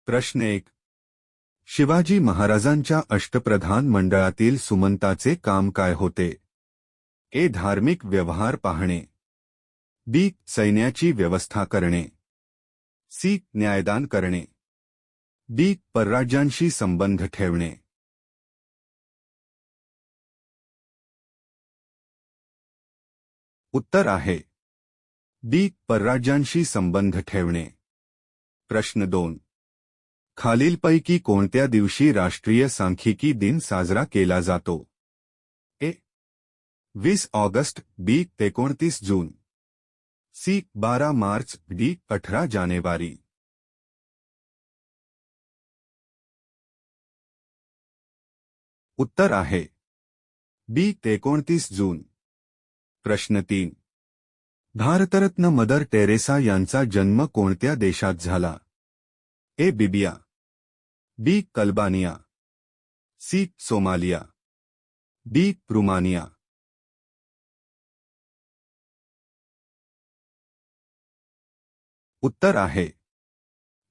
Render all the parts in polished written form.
प्रश्न 1. शिवाजी महाराजांच्या अष्टप्रधान मंडळातील सुमंताचे काम काय होते? ए. धार्मिक व्यवहार पाहणे. बी. सैन्याची व्यवस्था करणे. सी. न्यायदान करणे. डी. परराज्यांशी संबंध ठेवणे. उत्तर आहे डी. परराज्यांशी संबंध ठेवणे. प्रश्न 2. खालीलपैकी कोणत्या दिवशी राष्ट्रीय सांख्यिकी दिन साजरा केला जातो? ए. 20 ऑगस्ट. बी. 29 जून. सी. 12 मार्च. डी. 18 जानेवारी. उत्तर आहे बी. 29 जून. प्रश्न 3. भारतरत्न मदर टेरेसा यांचा जन्म कोणत्या देशात झाला? A. Libya. B. Albania. C. Somalia. D. Romania. उत्तर आहे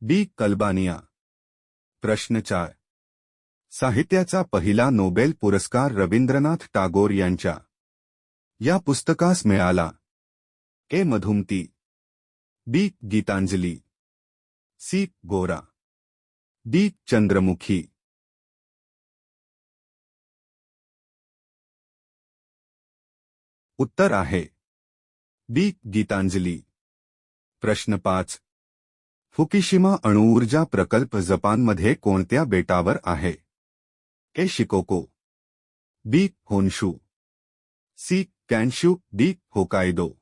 बी. अल्बानिया. प्रश्न 4. साहित्याचा पहिला नोबेल पुरस्कार रवींद्रनाथ टागोर यांच्या या पुस्तकास मिळाला? ए. मधुमती. बी. गीतांजली. सी. गोरा. डी. चंद्रमुखी. उत्तर आहे बी. गीतांजली. प्रश्न 5. फुकुशिमा अणुऊर्जा प्रकल्प जपानमध्ये कोणत्या बेटावर आहे? ए. शिकोको. बी. होन्शू. सी. कॅन्शू. डी. होकायदो.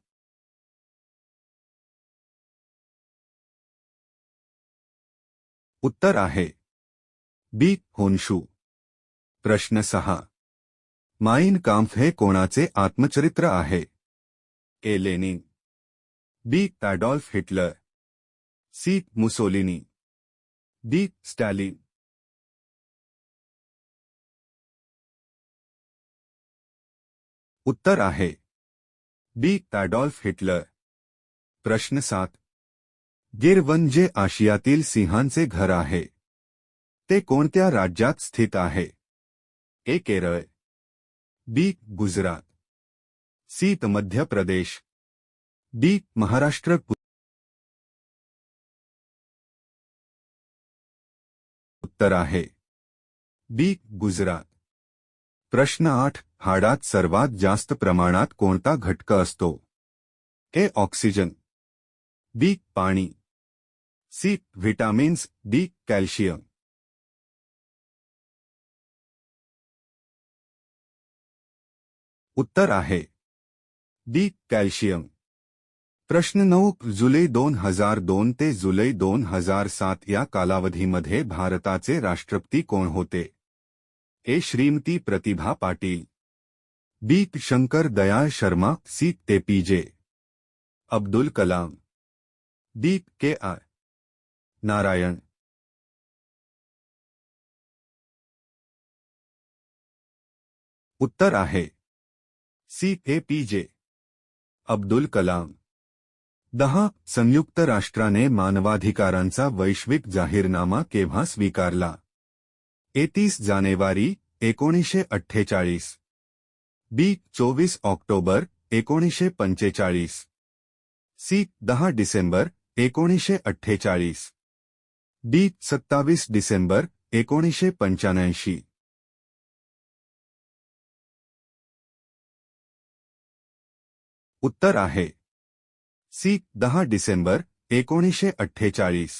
उत्तर आहे बी. होन्शू. प्रश्न 6. माइन काम्फ हे कोणाचे आत्मचरित्र आहे? A. Lenin. B. Adolf Hitler. C. Mussolini. D. Stalin. उत्तर आहे बी. Adolf Hitler. प्रश्न 7. गिर वन जे आशियातील सिंहांचे घर आहे ते कोणत्या राज्यात स्थित आहे? ए. केरळ. बी. गुजरात. सी. मध्य प्रदेश. डी. महाराष्ट्र. उत्तर आहे बी. गुजरात. प्रश्न 8. हाडात सर्वात जास्त प्रमाणात कोणता घटक असतो? ए. ऑक्सिजन. बी. पाणी. सी. व्हिटॅमिन्स. डी. कॅल्शियम. उत्तर आहे डी. कॅल्शियम. प्रश्न 9. जुलै 2002 ते जुलै 2007 या कालावधीमध्ये भारताचे राष्ट्रपती कोण होते? A. Shrimati Pratibha Patil. B. Shankar Dayal Sharma. C. APJ Abdul Kalam. D. K. R. Narayan. उत्तर आहे सी. एपीजे अब्दुल कलाम. 10. संयुक्त राष्ट्राने मानवाधिकारांचा वैश्विक जाहीरनामा केव्हा स्वीकारला? ए. 30 जानेवारी 1948. बी. 24 ऑक्टोबर 1945. सी. 10 डिसेंबर 1948. डी. 27 डिसेंबर 1985. उत्तर आहे सी. 10 डिसेंबर 1948.